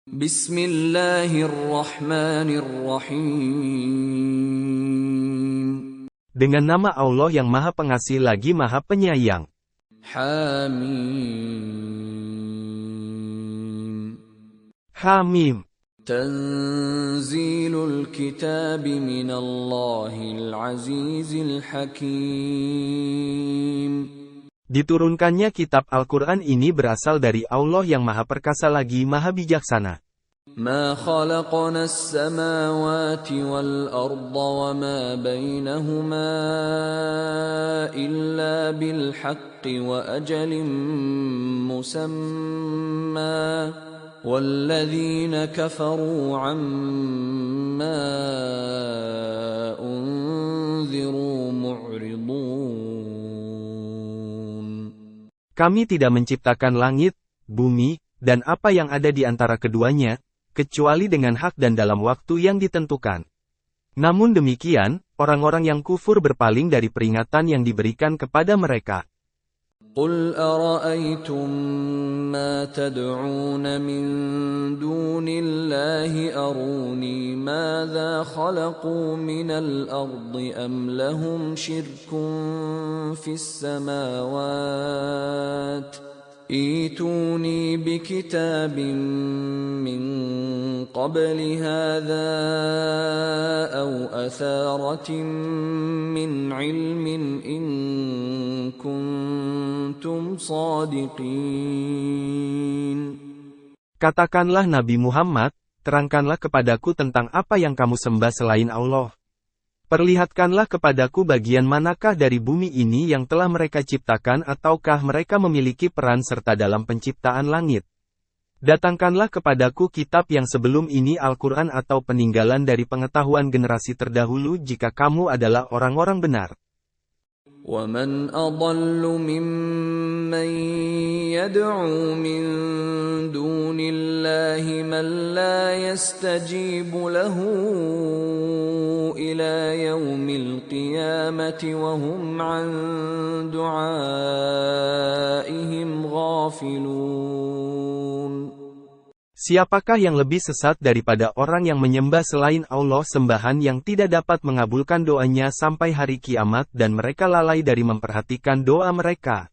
Bismillahirrahmanirrahim. Dengan nama Allah yang Maha Pengasih lagi Maha Penyayang. Hamim. Hamim. Tanzilul kitabi minallahil azizil hakim. Diturunkannya kitab Al-Quran ini berasal dari Allah yang Maha Perkasa lagi Maha Bijaksana. Ma khalaqna as-samawati wal-arda wa ma bainahuma illa bil haqqi wa ajalin musamma walladzina kafaru amma unziru mu'ridun. Kami tidak menciptakan langit, bumi, dan apa yang ada di antara keduanya, kecuali dengan hak dan dalam waktu yang ditentukan. Namun demikian, orang-orang yang kufur berpaling dari peringatan yang diberikan kepada mereka. Qul ara'aytum ma tad'un min dunillahi aruni madza khalaqu minal ardi am lahum syirkun fis samawati Ituni bikitabin min qabli hadha aw atharatin min ilmin in kuntum sadiqin. Katakanlah Nabi Muhammad, terangkanlah kepadaku tentang apa yang kamu sembah selain Allah. Perlihatkanlah kepadaku bagian manakah dari bumi ini yang telah mereka ciptakan ataukah mereka memiliki peran serta dalam penciptaan langit. Datangkanlah kepadaku kitab yang sebelum ini Al-Quran atau peninggalan dari pengetahuan generasi terdahulu jika kamu adalah orang-orang benar. وَمَنْ أَضَلُّ مِمَّنْ يَدْعُو مِنْ دُونِ اللَّهِ مَنْ لَا يَسْتَجِيبُ لَهُ إِلَى يَوْمِ الْقِيَامَةِ وَهُمْ عَنْ دُعَائِهِمْ غَافِلُونَ. Siapakah yang lebih sesat daripada orang yang menyembah selain Allah sembahan yang tidak dapat mengabulkan doanya sampai hari kiamat dan mereka lalai dari memperhatikan doa mereka?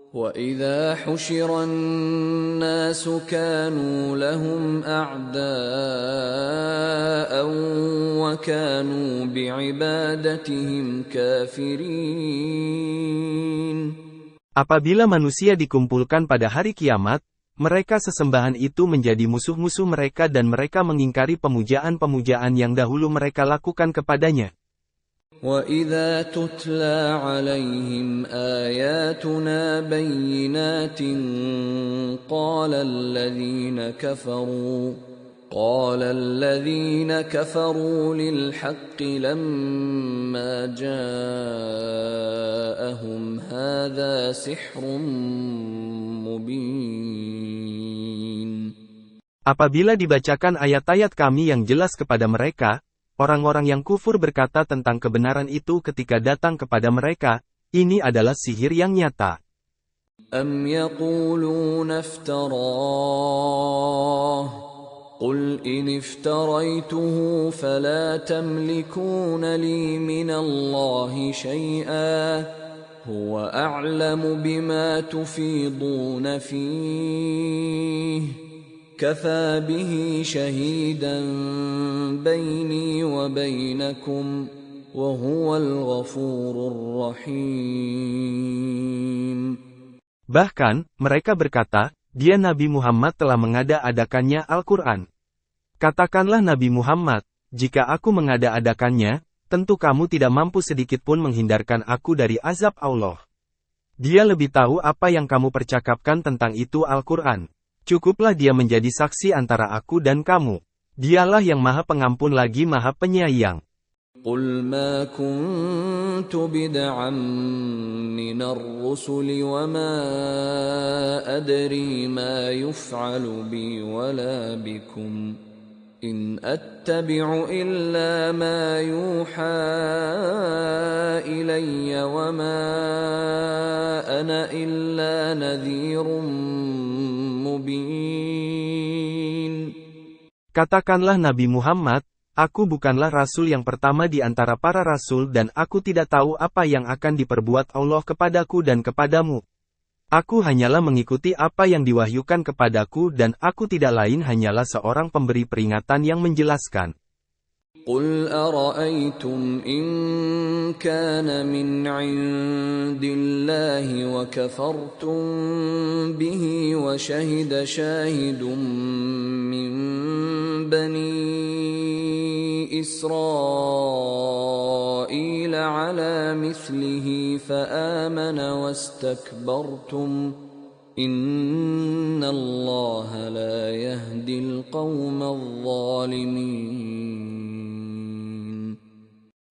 وَإِذَا حُشِرَ النَّاسُ كَانُوا لَهُمْ أَعْدَاءً وَكَانُوا بِعِبَادَتِهِمْ كَافِرِينَ. Apabila manusia dikumpulkan pada hari kiamat, mereka sesembahan itu menjadi musuh-musuh mereka dan mereka mengingkari pemujaan-pemujaan yang dahulu mereka lakukan kepadanya. وَإِذَا تُتْلَى عَلَيْهِمْ آيَاتُنَا بَيِّنَاتٍ قَالَ الَّذِينَ كَفَرُوا لِلْحَقِّ لَمَّا جَاءَهُمْ هَذَا سِحْرٌ مُبِينٌ. Apabila dibacakan ayat-ayat kami yang jelas kepada mereka, orang-orang yang kufur berkata tentang kebenaran itu ketika datang kepada mereka, ini adalah sihir yang nyata. أَمْ يَقُولُونَ افْتَرَاهُ قُلْ إِنِ افْتَرَيْتُهُ فَلَا تَمْلِكُونَ لِي مِنَ اللَّهِ شَيْئًا هُوَ أَعْلَمُ بِمَا تُفِيضُونَ فِيهِ كَفَى بِهِ شَهِيدًا بَيْنِي وَبَيْنَكُمْ وَهُوَ الْغَفُورُ الرَّحِيمُ. Bahkan, mereka berkata, dia Nabi Muhammad telah mengada-adakannya Al-Quran. Katakanlah Nabi Muhammad, jika aku mengada-adakannya, tentu kamu tidak mampu sedikitpun menghindarkan aku dari azab Allah. Dia lebih tahu apa yang kamu percakapkan tentang itu Al-Quran. Cukuplah dia menjadi saksi antara aku dan kamu. Dialah yang Maha Pengampun lagi Maha Penyayang. قُلْ مَا كُنْتُ بِدْعًا مِنَ الرُّسُلِ وَمَا أَدْرِي مَا يُفْعَلُ بِي وَلَا بِكُمْ إِنْ أَتَّبِعُ إِلَّا مَا يُوحَى إِلَيَّ وَمَا أَنَا إِلَّا نَذِيرٌ مُبِينٌ. Katakanlah Nabi Muhammad, aku bukanlah rasul yang pertama di antara para rasul dan aku tidak tahu apa yang akan diperbuat Allah kepadaku dan kepadamu. Aku hanyalah mengikuti apa yang diwahyukan kepadaku dan aku tidak lain hanyalah seorang pemberi peringatan yang menjelaskan. قل أرأيتم إن كان من عند الله وكفرتم به وشهد شاهد من بني إسرائيل على مثله فآمن واستكبرتم إن الله لا يهدي القوم الظالمين.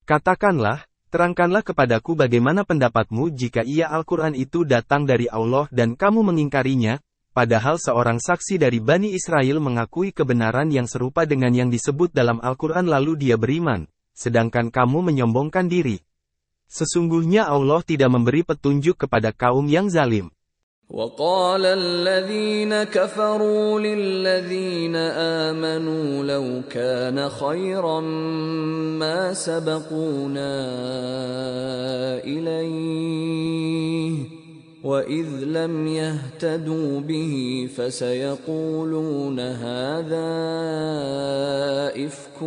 Katakanlah, terangkanlah kepadaku bagaimana pendapatmu jika Al-Quran itu datang dari Allah dan kamu mengingkarinya, padahal seorang saksi dari Bani Israel mengakui kebenaran yang serupa dengan yang disebut dalam Al-Quran lalu dia beriman, sedangkan kamu menyombongkan diri. Sesungguhnya Allah tidak memberi petunjuk kepada kaum yang zalim. وقال الذين كفروا للذين آمنوا لو كان خيرا ما سبقونا إليه وإذ لم يهتدوا به فسيقولون هذا إفك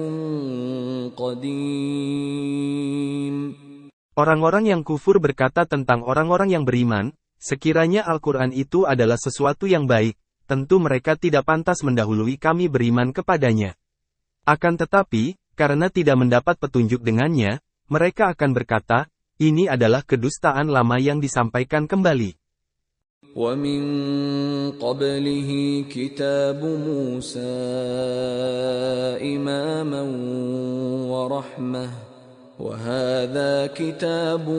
قديم. Orang-orang yang kufur berkata tentang orang-orang yang beriman, sekiranya Al-Quran itu adalah sesuatu yang baik, tentu mereka tidak pantas mendahului kami beriman kepadanya. Akan tetapi, karena tidak mendapat petunjuk dengannya, mereka akan berkata, ini adalah kedustaan lama yang disampaikan kembali. وَمِن قَبْلِهِ كِتَابُ مُوسَى إِمَامًا وَرَحْمَةً وهذا كتاب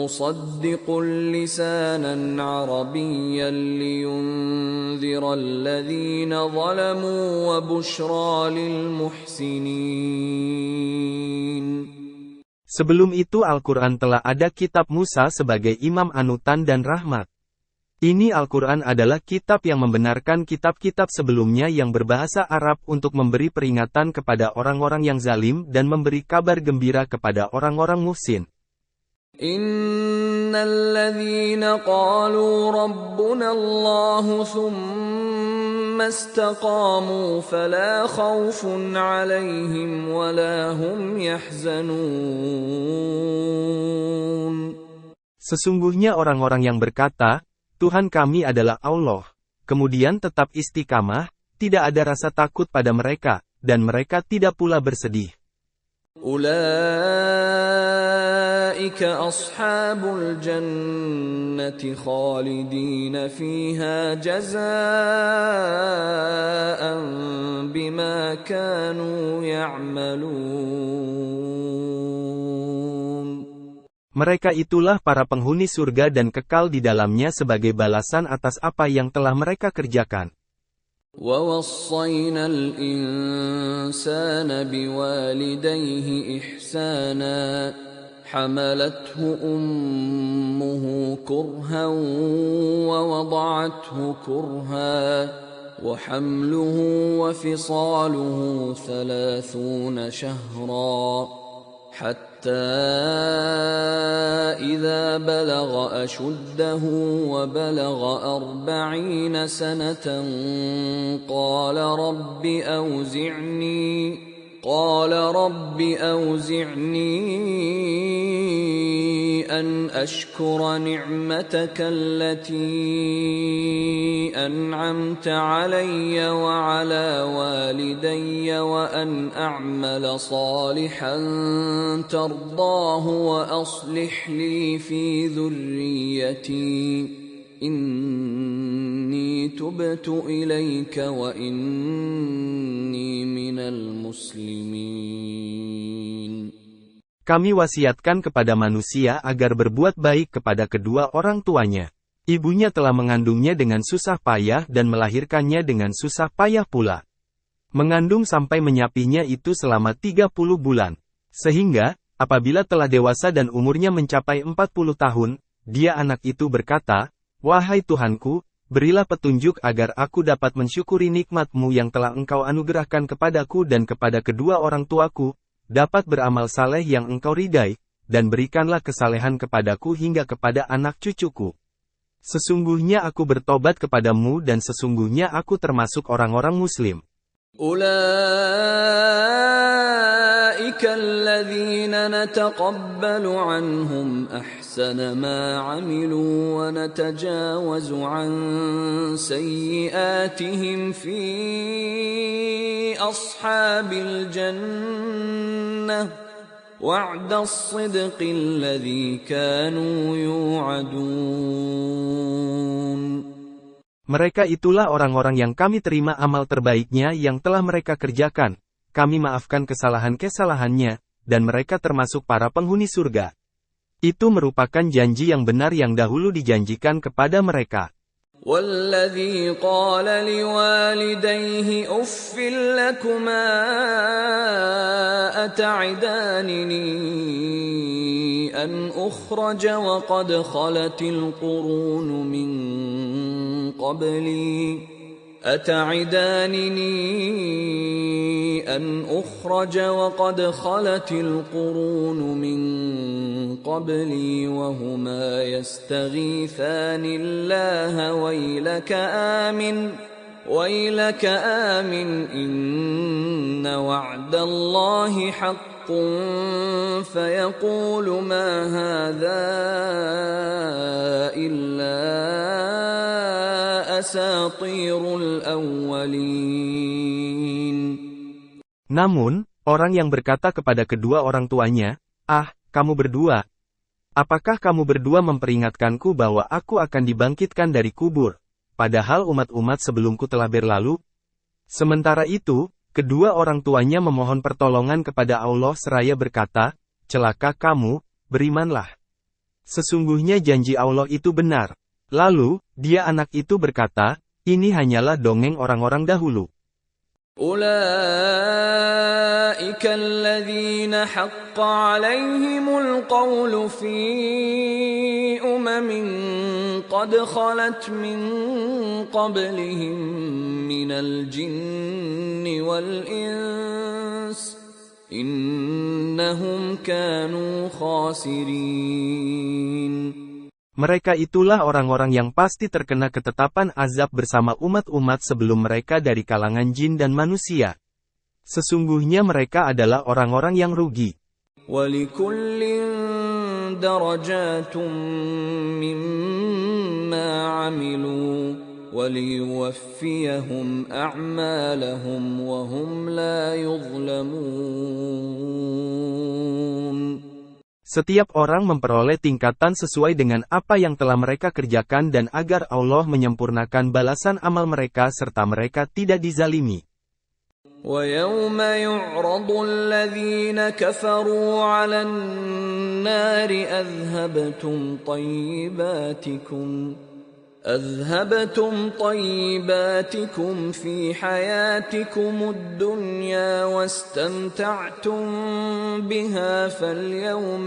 مصدق لسانا عربيا لينذر الذين ظلموا وبشرى للمحسنين. Sebelum itu Al-Quran telah ada kitab Musa sebagai imam anutan dan rahmat. Ini Al-Quran adalah kitab yang membenarkan kitab-kitab sebelumnya yang berbahasa Arab untuk memberi peringatan kepada orang-orang yang zalim dan memberi kabar gembira kepada orang-orang muhsin. Innalladzina qalu rabbuna Allahu thumma istaqamu fala khawfun 'alaihim wala hum yahzanun. Sesungguhnya orang-orang yang berkata, Tuhan kami adalah Allah, kemudian tetap istiqamah, tidak ada rasa takut pada mereka, dan mereka tidak pula bersedih. Ulaika ashabul jannati khalidina fiha jazaa'an bima kanu ya'malun. Mereka itulah para penghuni surga dan kekal di dalamnya sebagai balasan atas apa yang telah mereka kerjakan. وَوَصَّيْنَا الْإِنسَانَ بِوَالِدَيْهِ إِحْسَانًا حَمَلَتْهُ أُمُّهُ كُرْهًا وَوَضَعَتْهُ كُرْهًا وَحَمْلُهُ وَفِصَالُهُ 30 شهرا حتى إذا بلغ أشده وبلغ 40 سنة قال رب أوزعني أن أشكر نعمتك التي أنعمت علي وعلى والدي وأن أعمل صالحا ترضاه وأصلح لي في ذريتي إني تبت إليك وإني من المسلمين. Kami wasiatkan kepada manusia agar berbuat baik kepada kedua orang tuanya. Ibunya telah mengandungnya dengan susah payah dan melahirkannya dengan susah payah pula. Mengandung sampai menyapinya itu selama 30 bulan. Sehingga, apabila telah dewasa dan umurnya mencapai 40 tahun, dia anak itu berkata, "Wahai Tuhanku, berilah petunjuk agar aku dapat mensyukuri nikmat-Mu yang telah Engkau anugerahkan kepadaku dan kepada kedua orang tuaku, dapat beramal saleh yang Engkau ridai, dan berikanlah kesalehan kepadaku hingga kepada anak cucuku. Sesungguhnya aku bertobat kepadamu dan sesungguhnya aku termasuk orang-orang muslim. أولئك الذين نتقبل عنهم أحسن ما عملوا ونتجاوز عن سيئاتهم في أصحاب الجنة وعد الصدق الذي كانوا يوعدون. Mereka itulah orang-orang yang kami terima amal terbaiknya yang telah mereka kerjakan, kami maafkan kesalahan-kesalahannya, dan mereka termasuk para penghuni surga. Itu merupakan janji yang benar yang dahulu dijanjikan kepada mereka. والذي قال لوالديه أف لكما أتعدانني أن أخرج وقد خلت القرون من قبلي وهما يستغيثان الله ويلك آمن إن وعد الله حق فيقول ما هذا إلا أساطير الأولين. Namun, orang yang berkata kepada kedua orang tuanya, kamu berdua, apakah kamu berdua memperingatkanku bahwa aku akan dibangkitkan dari kubur, padahal umat-umat sebelumku telah berlalu? Sementara itu, kedua orang tuanya memohon pertolongan kepada Allah seraya berkata, celaka kamu, berimanlah. Sesungguhnya janji Allah itu benar. Lalu, dia anak itu berkata, ini hanyalah dongeng orang-orang dahulu. أولئك الذين حق عليهم القول في قد خلت من قبلهم من الجن والإنس إنهم كانوا خاسرين. Mereka itulah orang-orang yang pasti terkena ketetapan azab bersama umat-umat sebelum mereka dari kalangan jin dan manusia. Sesungguhnya mereka adalah orang-orang yang rugi. وَلِكُلٍّ دَرَجَاتٌ مِّمَّا عَمِلُوا وَلِيُوَفِّيَهُمْ أَعْمَالَهُمْ وَهُمْ لَا يُظْلَمُونَ. Setiap orang memperoleh tingkatan sesuai dengan apa yang telah mereka kerjakan dan agar Allah menyempurnakan balasan amal mereka serta mereka tidak dizalimi. وَيَوْمَ يُعْرَضُ الَّذِينَ كَفَرُوا عَلَى النَّارِ أذهبتم طيباتكم في حياتكم الدنيا واستمتعتم بها فاليوم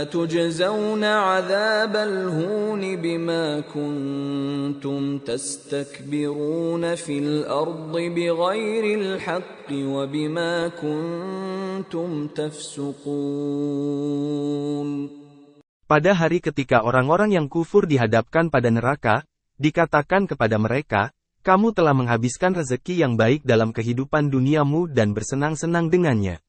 تجزون عذاب الهون بما كنتم تستكبرون في الأرض بغير الحق وبما كنتم تفسقون. Pada hari ketika orang-orang yang kufur dihadapkan pada neraka, dikatakan kepada mereka, kamu telah menghabiskan rezeki yang baik dalam kehidupan duniamu dan bersenang-senang dengannya.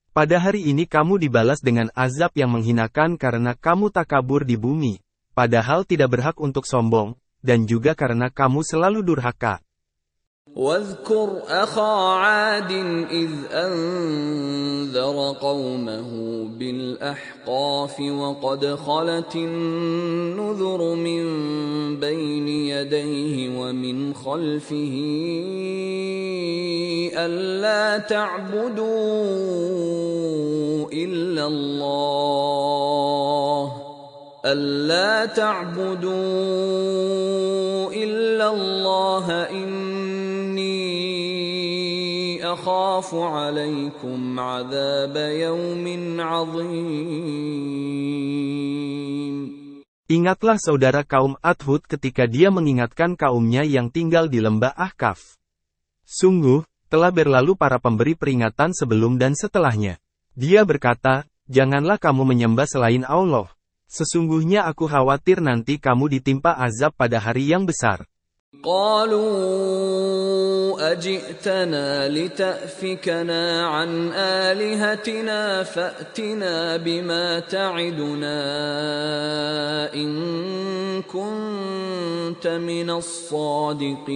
Pada hari ini kamu dibalas dengan azab yang menghinakan karena kamu takabur di bumi, padahal tidak berhak untuk sombong, dan juga karena kamu selalu durhaka. واذكر أخا عاد إذ أنذر قومه بالأحقاف وقد خلت النذر من بين يديه ومن خلفه ألا تعبدوا إلا الله إني أخاف عليكم عذاب يوم عظيم. Ingatlah saudara kaum Ad-Hud ketika dia mengingatkan kaumnya yang tinggal di lembah Ahqaf. Sungguh, telah berlalu para pemberi peringatan sebelum dan setelahnya. Dia berkata, janganlah kamu menyembah selain Allah. Sesungguhnya aku khawatir nanti kamu ditimpa azab pada hari yang besar. قالوا أجئتنا لتأفكنا عن آلهتنا فأتنا بما تعدنا إن كنت من الصادقين.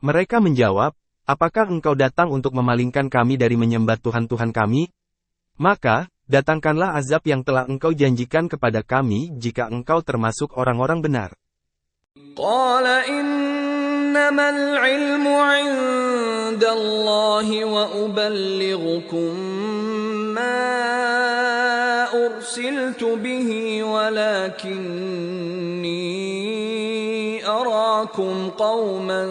Mereka menjawab, apakah engkau datang untuk memalingkan kami dari menyembah Tuhan-Tuhan kami? Maka, datangkanlah azab yang telah engkau janjikan kepada kami jika engkau termasuk orang-orang benar. قال إنما العلم عند الله وأبلغكم ما أرسلت به ولكني أراكم قوما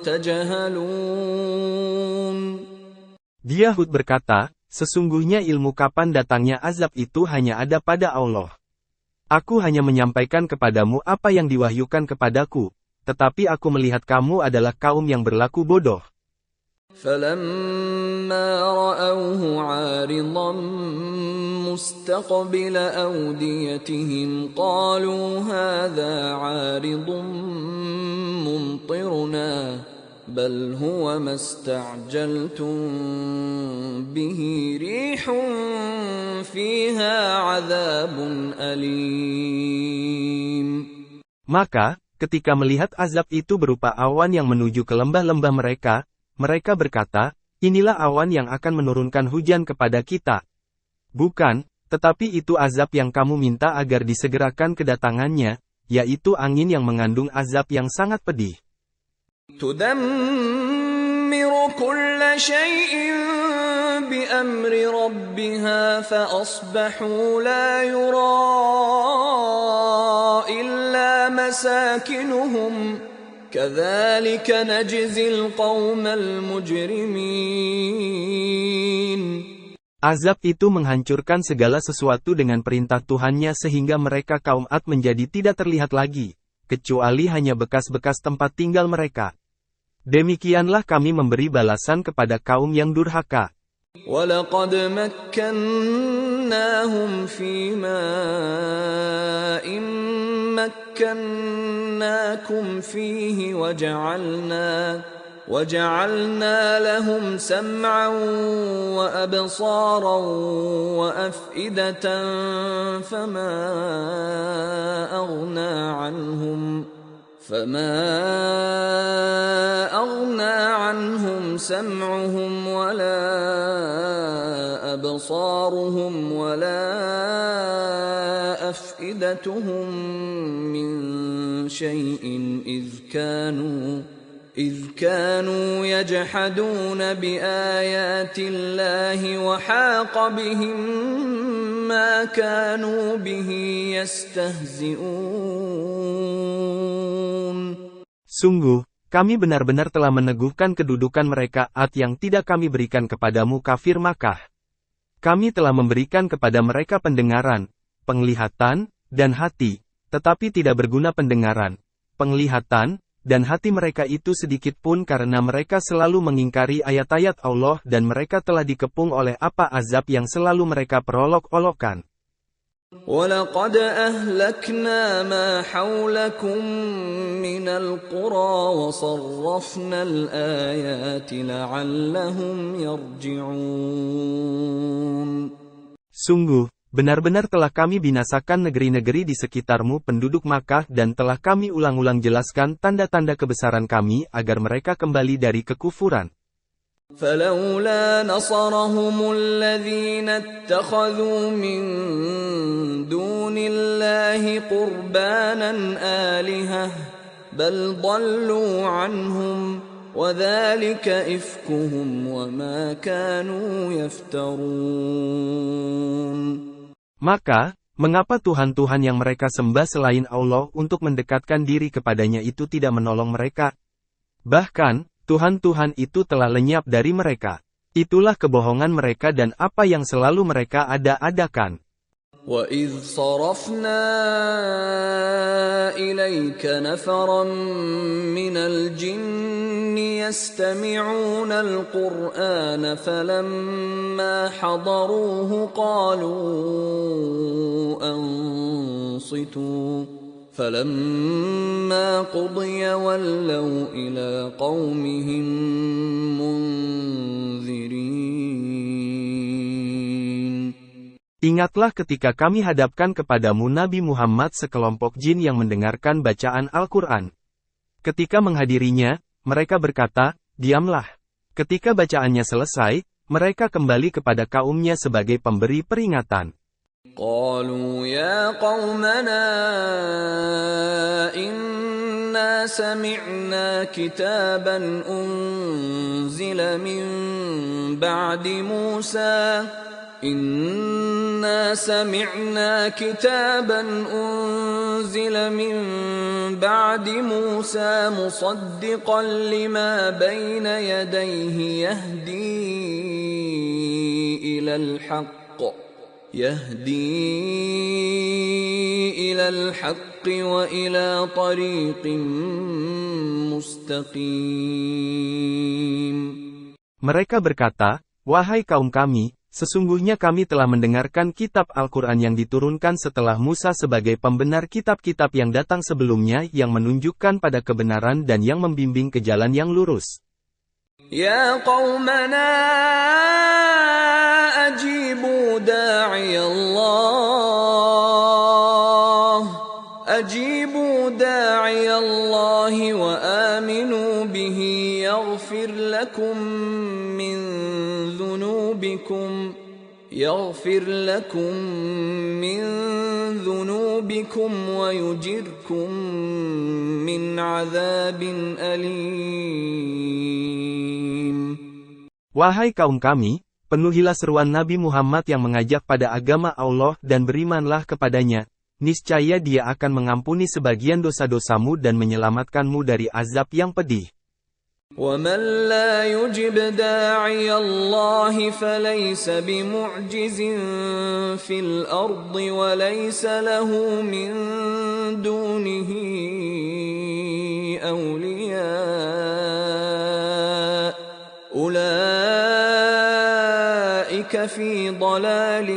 تجهلون. Dia Hud berkata, sesungguhnya ilmu kapan datangnya azab itu hanya ada pada Allah. Aku hanya menyampaikan kepadamu apa yang diwahyukan kepadaku, tetapi aku melihat kamu adalah kaum yang berlaku bodoh. فَلَمَّا رَأَوْهُ عَارِضًا مُسْتَقْبِلَ أَوْدِيَتِهِمْ قَالُوا هَذَا عَارِضٌ مُمْطِرُنَا بَلْ هُوَ مَا اسْتَعْجَلْتُمْ بِهِ رِيحٌ فِيهَا عَذَابٌ أَلِيمٌ. Maka, ketika melihat azab itu berupa awan yang menuju ke lembah-lembah mereka, mereka berkata, inilah awan yang akan menurunkan hujan kepada kita. Bukan, tetapi itu azab yang kamu minta agar disegerakan kedatangannya, yaitu angin yang mengandung azab yang sangat pedih. تدمر كل شيء بأمر ربها فأصبحوا لا يرى إلا مساكنهم كذلك نجزي القوم المجرمين. Azab itu menghancurkan segala sesuatu dengan perintah Tuhannya sehingga mereka kaum Ad menjadi tidak terlihat lagi, kecuali hanya bekas-bekas tempat tinggal mereka. Demikianlah kami memberi balasan kepada kaum yang durhaka. وَلَقَدْ مَكَّنَّاهُمْ فِي مَاءٍ مَكَّنَّاكُمْ فِيهِ وَجَعَلْنَا لَهُمْ سَمْعًا وَأَبْصَارًا وَأَفْئِدَةً فَمَا أغنى عنهم سمعهم ولا أبصارهم ولا أفئدتهم من شيء إذ كانوا يجحدون بآيات الله وحاق بهم ما كانوا به يستهزئون. Sungguh, kami benar-benar telah meneguhkan kedudukan mereka Ad yang tidak kami berikan kepadamu kafir Makkah. Kami telah memberikan kepada mereka pendengaran, penglihatan, dan hati, tetapi tidak berguna pendengaran, penglihatan, dan hati mereka itu sedikit pun karena mereka selalu mengingkari ayat-ayat Allah dan mereka telah dikepung oleh apa azab yang selalu mereka perolok-olokkan. وَلَقَدْ أَهْلَكْنَا مَا حَوْلَكُمْ مِنَ الْقُرَى وَصَرَّفْنَا الْآيَاتِ لَعَلَّهُمْ يَرْجِعُونَ. Sungguh, benar-benar telah kami binasakan negeri-negeri di sekitarmu penduduk Makkah dan telah kami ulang-ulang jelaskan tanda-tanda kebesaran kami agar mereka kembali dari kekufuran. فَلَوْلَا نَصَرَهُمُ الَّذِينَ اتَّخَذُوا مِن دُونِ اللَّهِ قُرْبَانًا آلِهَةً بَلْ ضَلُّوا عَنْهُمْ وَذَلِكَ إِفْكُهُمْ وَمَا كَانُوا يَفْتَرُونَ. Maka, mengapa Tuhan-Tuhan yang mereka sembah selain Allah untuk mendekatkan diri kepadanya itu tidak menolong mereka? Bahkan, Tuhan-Tuhan itu telah lenyap dari mereka. Itulah kebohongan mereka dan apa yang selalu mereka ada-adakan. وَإِذْ صَرَفْنَا إِلَيْكَ نَفَرًا مِنَ الْجِنِّ يَسْتَمِعُونَ الْقُرْآنَ فَلَمَّا حَضَرُوهُ قَالُوا أَنصِتُوا فَلَمَّا قُضِيَ وَلَّوْا إِلَى قَوْمِهِمْ مُنذِرِينَ. Ingatlah ketika kami hadapkan kepadamu Nabi Muhammad sekelompok jin yang mendengarkan bacaan Al-Quran. Ketika menghadirinya, mereka berkata, diamlah. Ketika bacaannya selesai, mereka kembali kepada kaumnya sebagai pemberi peringatan. قالوا يا قومنا إنا سمعنا كتابا أنزل من بعد موسى مصدقا لما بين يديه يهدي إلى الحق وإلى طريق مستقيم. Mereka berkata, wahai kaum kami, sesungguhnya kami telah mendengarkan kitab Al-Quran yang diturunkan setelah Musa sebagai pembenar kitab-kitab yang datang sebelumnya yang menunjukkan pada kebenaran dan yang membimbing ke jalan yang lurus. Ya qaumana ajibu da'iyallahi wa aminu bihi yaghfir lakum min dhunubikum wa yujirkum min azabin alim. Wahai kaum kami, penuhilah seruan Nabi Muhammad yang mengajak pada agama Allah dan berimanlah kepadanya. Niscaya Dia akan mengampuni sebagian dosa-dosamu dan menyelamatkanmu dari azab yang pedih. وَمَنْ لَا يُجِبْ دَاعِيَ اللَّهِ فَلَيْسَ بِمُعْجِزٍ فِي الْأَرْضِ وَلَيْسَ لَهُ مِنْ دُونِهِ أَوْلِيَاءُ أُولَئِكَ فِي ضَلَالٍ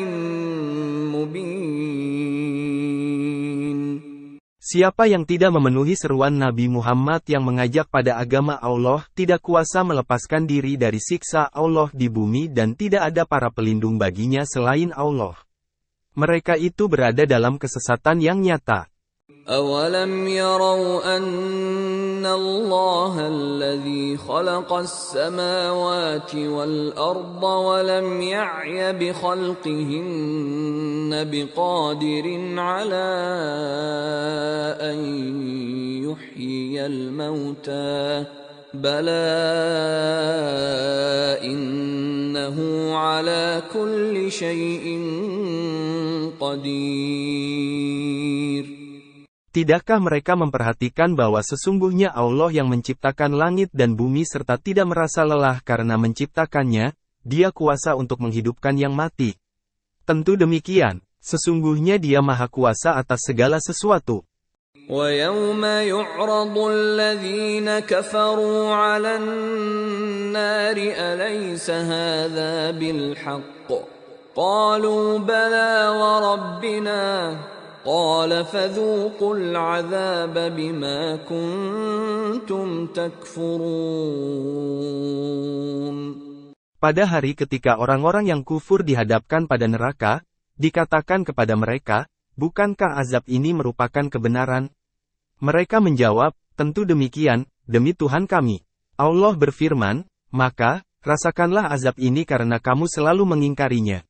مُبِينٍ. Siapa yang tidak memenuhi seruan Nabi Muhammad yang mengajak pada agama Allah tidak kuasa melepaskan diri dari siksa Allah di bumi dan tidak ada para pelindung baginya selain Allah. Mereka itu berada dalam kesesatan yang nyata. أَوَلَمْ يَرَوْا أَنَّ اللَّهَ الَّذِي خَلَقَ السَّمَاوَاتِ وَالْأَرْضَ وَلَمْ يَعْيَ بِخَلْقِهِنَّ بِقَادِرٍ عَلَى أَن يُحْيِيَ الْمَوْتَى بَلَى إِنَّهُ عَلَى كُلِّ شَيْءٍ قَدِيرٌ. Tidakkah mereka memperhatikan bahwa sesungguhnya Allah yang menciptakan langit dan bumi serta tidak merasa lelah karena menciptakannya, Dia kuasa untuk menghidupkan yang mati. Tentu demikian, sesungguhnya Dia Maha Kuasa atas segala sesuatu. وَيَوْمَ يُعْرَضُ الَّذِينَ كَفَرُوا عَلَى النَّارِ أَلَيْسَ هَذَا بِالْحَقِّ قَالُوا بَلَى وَرَبِّنَا قال فذوقوا العذاب بما كنتم تكفرون. Pada hari ketika orang-orang yang kufur dihadapkan pada neraka, dikatakan kepada mereka, bukankah azab ini merupakan kebenaran? Mereka menjawab, tentu demikian, demi Tuhan kami. Allah berfirman, maka, rasakanlah azab ini karena kamu selalu mengingkarinya.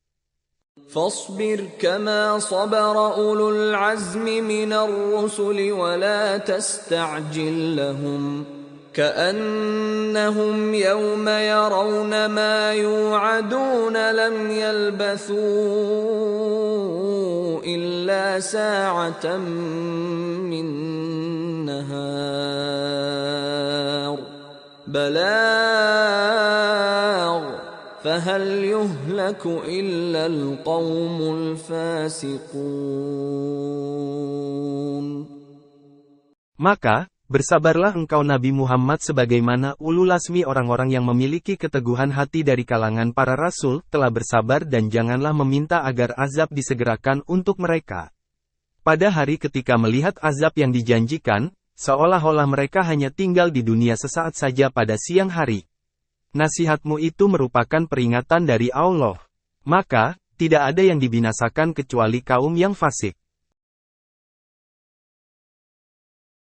فاصبر كما صبر أولو العزم من الرسل ولا تستعجل لهم كأنهم يوم يرون ما يوعدون لم يلبثوا إلا ساعة من نهار البلاغ فهل يهلك إلا القوم الفاسقون. Maka, bersabarlah engkau Nabi Muhammad sebagaimana ulul azmi orang-orang yang memiliki keteguhan hati dari kalangan para rasul telah bersabar dan janganlah meminta agar azab disegerakan untuk mereka. Pada hari ketika melihat azab yang dijanjikan, seolah-olah mereka hanya tinggal di dunia sesaat saja pada siang hari. Nasihatmu itu merupakan peringatan dari Allah. Maka, tidak ada yang dibinasakan kecuali kaum yang fasik.